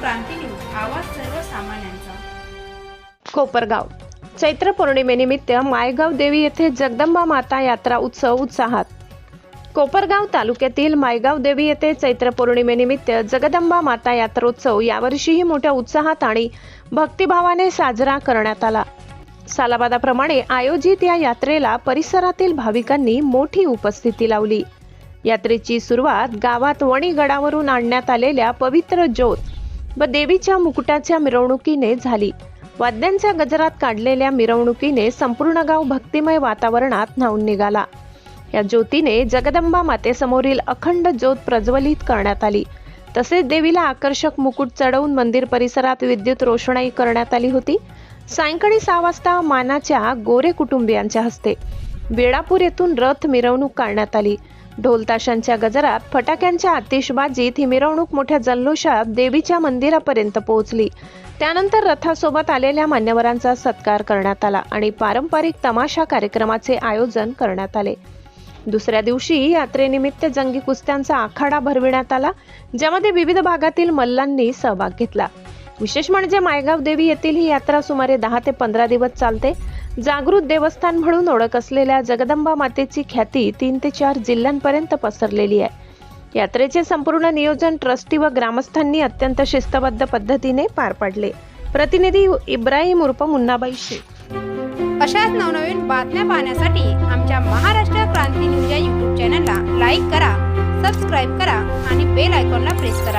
क्रांती news, आवाज सर्वसामान्यांचा। कोपरगाव चैत्र पौर्णिमेनिमित्त मायगाव देवी येथे जगदंबा माता यात्रा उत्सव उत्साहात। कोपरगाव तालुक्यातील मायगाव देवी येथे चैत्र पौर्णिमेनिमित्त जगदंबा माता यात्रोत्सव यावर्षीही मोठ्या उत्साहात आणि भक्तिभावाने साजरा करण्यात आला। सालाबादाप्रमाणे आयोजित या यात्रेला परिसरातील भाविकांनी मोठी उपस्थिती लावली। यात्रेची सुरुवात गावात वणी गडावरून आणण्यात आलेल्या पवित्र ज्योत व देवीच्या मुकुटाच्या मिरवणुकीने झाली। वाद्यांच्या गजरात काढलेल्या मिरवणुकीने संपूर्ण गाव भक्तिमय वातावरणात न्हाऊन निघाला। या ज्योतीने जगदंबा मातेसमोरील अखंड ज्योत प्रज्वलित करण्यात आली। तसेच देवीला आकर्षक मुकुट चढवून मंदिर परिसरात विद्युत रोषणाई करण्यात आली होती। सायंकाळी 6 वाजता मानाच्या गोरे कुटुंबियांच्या हस्ते वेळापूर येथून रथ मिरवणूक काढण्यात आली। ढोल ताशांच्या गजरात फटाक्यांच्या आतिषबाजीत ही मिरवणूक मोठ्या जल्लोषात देवीच्या मंदिरापर्यंत पोहोचली। त्यानंतर रथासोबत आलेल्या मान्यवरांचा सत्कार करण्यात आला आणि पारंपरिक तमाशा कार्यक्रमाचे आयोजन करण्यात आले। दुसऱ्या दिवशी यात्रेनिमित्त जंगी कुस्त्यांचा आखाडा भरविण्यात आला, ज्यामध्ये विविध भागातील मल्लांनी सहभाग घेतला। विशेष म्हणजे मायगाव देवी येथील ही यात्रा सुमारे 10 ते 15 दिवस चालते। जागृत देवस्थान म्हणून ओळख असलेल्या जगदंबा मातेची ख्याती 3 ते 4 जिल्ह्यांपर्यंत पसरलेली आहे। यात्रेचे संपूर्ण नियोजन ट्रस्टी व ग्रामस्थांनी अत्यंत शिस्तबद्ध पद्धतीने पार पाडले। प्रतिनिधी इब्राहिम उर्फ मुन्नाबाई शेख। अशाच नवनवीन बातम्या पाहण्यासाठी आमच्या महाराष्ट्र क्रांती न्यूज या YouTube चॅनलला लाईक करा, सबस्क्राईब करा आणि बेल आयकॉनला प्रेस करा।